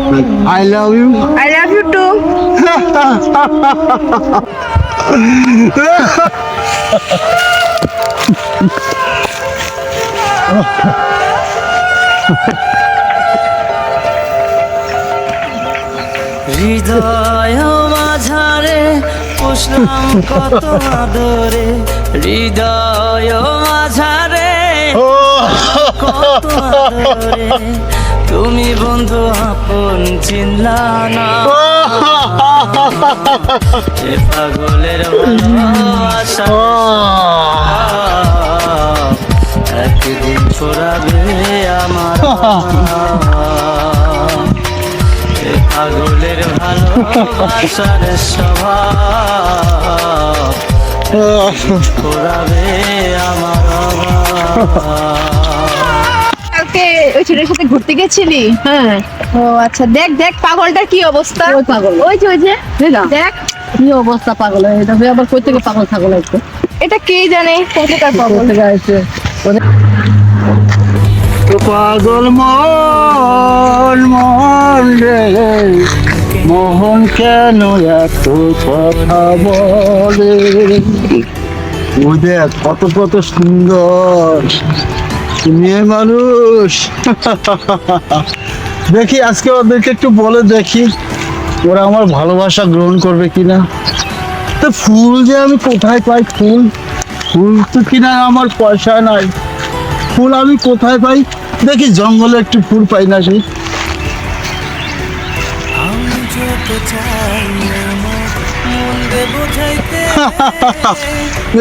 I love you. I love you too. হৃদয় মাঝারে পুষলাম কত আদরে, হৃদয় মাঝারে কত আদরে, তুমি বন্ধু আপন চিনলা না, এ পাগলের ভালোবাসা একদিন ছড়াবে আমার, এ পাগলের ভালোবাসার স্বভাব ছড়াবে আমার। কালকে ওই ছেলের সাথে ঘুরতে গেছিলি? হ্যাঁ। ও আচ্ছা, দেখ দেখ পাগলটার কি অবস্থা। ওই পাগল, ওই যে দেখ কি অবস্থা পাগল, এটা আবার কই থেকে পাগল ছাগল হচ্ছে, এটা কে জানে কোথাকার পাগল। থেকে আসছে পাগল মন মন রে, মোহন কেন এত কথা বলে, ও দেখ কত কত সুন্দর মেয়ে মানুষ। দেখি আজকে ওদেরকে একটু বলে দেখি ওরা আমার ভালোবাসা গ্রহণ করবে কিনা। তো ফুল যে আমি কোথায় পাই, ফুল ফুল তো কিনা আমার পয়সা নাই, ফুল আমি কোথায় পাই দেখি, জঙ্গলে একটু ফুল পাই না সেই।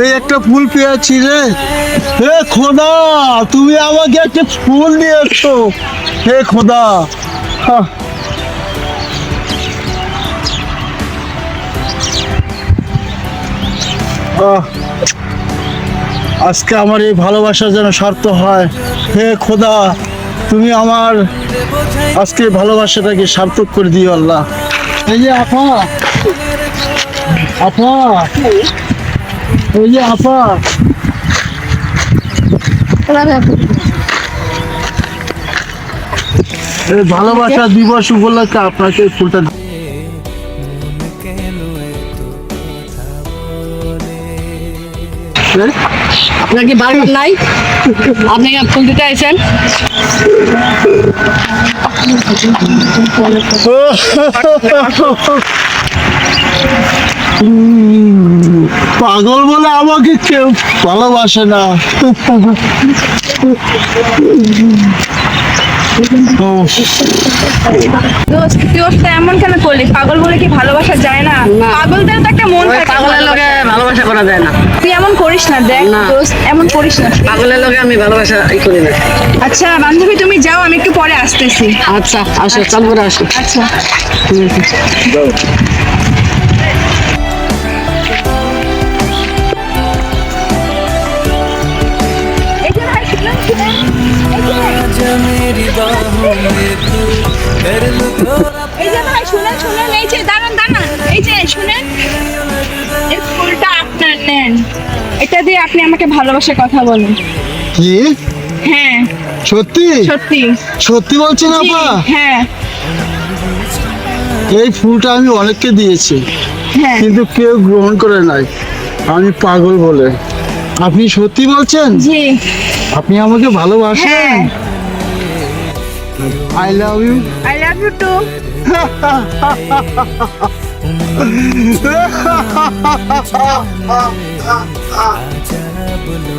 এই একটা ফুল পেয়েছি রে, হে খোদা তুমি আমাকে একটা ফুল দিয়েছো, হে খোদা। আজকে আমার এই ভালোবাসা যেন সার্থক হয়, হে খোদা তুমি আমার আজকে ভালোবাসাটাকে সার্থক করে দিও আল্লাহ। এই যে আপা, আপা, এই যে আপা, এই ভালোবাসা দিবস উপলক্ষে আপনাকে এই ফুলটা। আপনার কি বাড়ি নাই? আপনি কি ফুল দিতে আইছেন? পাগল বলে আমাকে কেউ ভালোবাসে না। দোস্ত তুই ওর সাথে এমন কেন করলি? পাগল বলে কি ভালোবাসা যায় না? না। পাগলদের তো একটা মন থাকে। পাগলের লগে ভালোবাসা করা যায় না। তুই এমন করিস না, দেখ না। দোস্ত এমন করিস না। পাগলের লগে আমি ভালোবাসা করি না। আচ্ছা বান্ধবী তুমি যাও, আমি একটু পরে আসতেছি। আচ্ছা আসো, চাল করে আসো। আচ্ছা এই যে ভাই শুনুন, শুনুন, এই যে ভাই শুনেন শুনেন, এই যে দাঁড়ান দাঁড়ান, এই যে শুনেন, এই ফুলটা আপনার নেন, এটা দিয়ে আপনি আমাকে ভালোবাসার কথা বলেন। কি হ্যাঁ সত্যি সত্যি সত্যি বলছেন জি, আপা? হ্যাঁ এই ফুলটা আমি অনেককে দিয়েছি হ্যাঁ কিন্তু কেউ গ্রহণ করে নাই, আমি পাগল বলে। আপনি সত্যি বলছেন? জি আপনি আমাকে ভালোবাসেন? হ্যাঁ I love you. I love you too. আজারা বলো